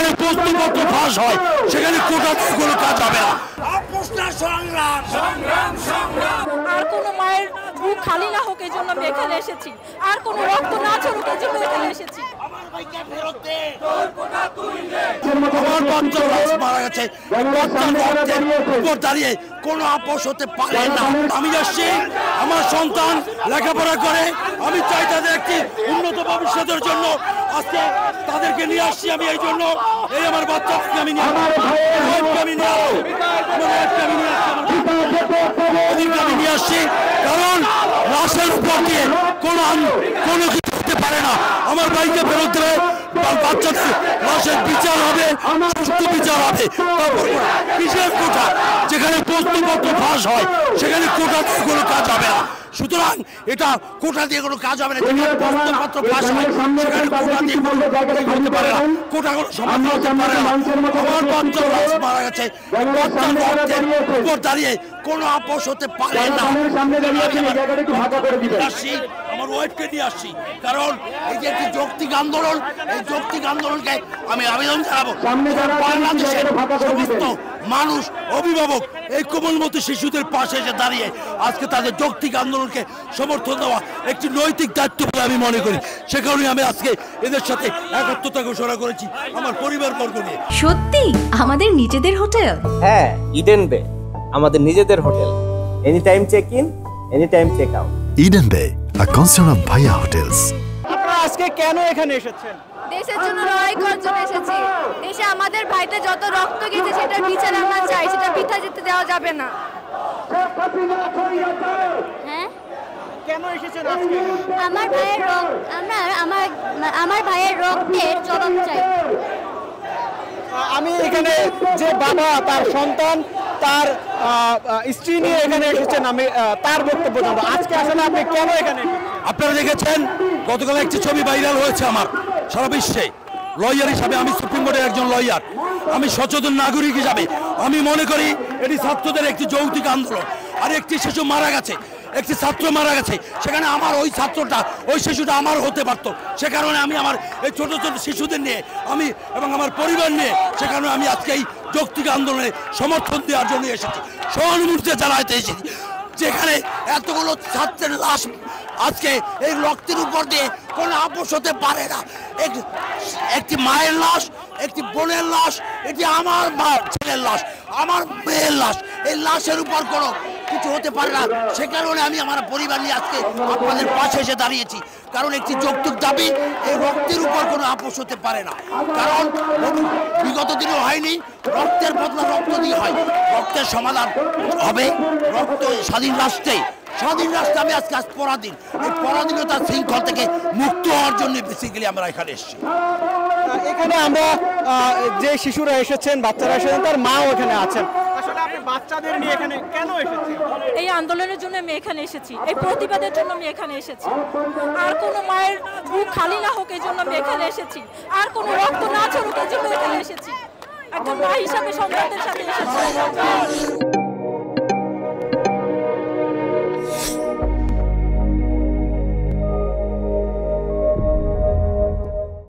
যেখানে প্রশ্নপত্র ফাঁস হয় সেখানে কোটা কোনো কাজ হবে না। আর কোনো মায়ের বুক খালি না হোক এই জন্য আমি এখানে এসেছি, আর কোনো রক্ত না ঝরুক এই জন্য এখানে এসেছি। আমার বাচ্চা মারা গেছে, দাঁড়িয়ে কোনো আপোষ হতে পারে না। আমি যাচ্ছি, আমার সন্তান লেখাপড়া করে, আমি চাই তাদের একটি উন্নত ভবিষ্যতের জন্য। আজকে তাদেরকে নিয়ে আসছি আমি, এই জন্য এই আমার বাচ্চাকে আমি নিয়ে আসছি, কারণ লাশের উপর দিয়ে কোনো কিছু হতে পারে না। আমার ভাইকে ফেরত দেবে, বাচ্চাদের লাশের বিচার হবে, সুস্থ বিচার হবে। তারপর কিসের কোটা? যেখানে প্রশ্নপত্র ফাঁস হয় সেখানে কোটা কোনো কাজ হবে না। সুতরাং এটা কোটা দিয়ে কোনো কাজ হবে না। যেখানে প্রশ্নপত্র ফাঁস হয় সেখানে কোটা দিয়ে কোনো হতে পারে না, কোটা কোনো সমাধান হতে পারে না। আমার বাচ্চা মারা গেছে, বাচ্চার রক্তের উপর দাঁড়িয়ে কোনো আপোষ হতে পারে না। আমার ওয়াইফকে নিয়ে আসছি, কারণ এই যে একটি যৌক্তিক আন্দোলন, এই যৌক্তিক আন্দোলনকে আমি আবেদন জানাবো বাংলাদেশের সমস্ত মানুষ, অভিভাবক এই কোমলমতি শিশুদের পাশে এসে দাঁড়িয়ে আজকে তাদের যৌক্তিক আন্দোলনকে সমর্থন দেওয়া একটি নৈতিক দায়িত্ব বলে আমি মনে করি। সে কারণে আমি আজকে এদের সাথে একাত্মতা ঘোষণা করেছি আমার পরিবারবর্গ নিয়ে। সত্যি আমাদের নিজেদের হোটেল? হ্যাঁ, ইডেন বে আমাদের নিজেদের হোটেল। Any time check in, any time check out. Eden Bay, a concern of Bhaiya Hotels. আপনারা আজকে কেন এখানে এসেছেন? দেশের জন্য লড়াই করার জন্য এসেছি। দেশে আমাদের ভাইতে যত রক্ত গেছে সেটার বিচার আমরা চাই, সেটা বৃথা যেতে দেওয়া যাবে না। হ্যাঁ, কেন এসেছেন আজকে? আমার ভাইয়ের রক্তের জবাব চাই। আমি এখানে যে বাবা তার সন্তান তার স্ত্রী নিয়ে এখানে এসেছেন, আমি তার বক্তব্য জানবো। আজকে আসলে আপনি কেন এখানে? আপনারা দেখেছেন গতকাল একটি ছবি ভাইরাল হয়েছে আমার সারা বিশ্বে। লয়ার হিসাবে আমি সুপ্রিম কোর্টের একজন লয়ার, আমি সচেতন নাগরিক হিসাবে আমি মনে করি এটি ছাত্রদের একটি যৌক্তিক আন্দোলন। আর একটি শিশু মারা গেছে, একটি ছাত্র মারা গেছে, সেখানে আমার ওই ছাত্রটা, ওই শিশুটা আমার হতে পারতো। সে কারণে আমি আমার এই ছোট ছোট শিশুদের নিয়ে আমি এবং আমার পরিবার নিয়ে সে কারণে আমি আজকে এই যৌক্তিক আন্দোলনে সমর্থন দেওয়ার জন্য এসেছি, সহানুভূতি জানাতে এসেছি। যেখানে এতগুলো ছাত্রের লাশ আজকে এই রক্তের উপর দিয়ে কোনো আপোষ হতে পারে না। একটি মায়ের লাশ, একটি বোনের লাশ, এটি আমার ছেলের লাশ, আমার মেয়ের লাশ, এই লাশের উপর কোনো কিছু হতে পারে না। সে কারণে আমি আমার পরিবার নিয়ে আজকে আপনাদের পাশে এসে দাঁড়িয়েছি, কারণ একটি যৌক্তিক দাবি, এই রক্তের উপর কোনো আপোষ হতে পারে না। কারণ বিগত দিনেও হয়নি, রক্তের বদলা রক্ত দিয়ে হয়, রক্তের সমাধান হবে রক্ত স্বাধীন রাষ্ট্রে। স্বাধীন রাষ্ট্রে আমি আজকে পরাধীন, এই পরাধীনতার শৃঙ্খল থেকে মুক্ত হওয়ার জন্য বেসিক্যালি আমরা এখানে এসেছি। এখানে আমরা যে শিশুরা এসেছেন, বাচ্চারা এসেছেন, তার মাও এখানে আছেন। আসলে আপনি বাচ্চাদের নিয়ে এখানে কেন এসেছেন? এই আন্দোলনের জন্য আমি এখানে এসেছি, এই প্রতিবাদের জন্য আমি এখানে এসেছি। আর কোনো মায়ের বুক খালি না হোক এই জন্য আমি এখানে এসেছি, আর কোনো রক্ত না ঝরুক এই জন্য এখানে এসেছি। একজন মা হিসাবে সন্তানদের সাথে এসেছি।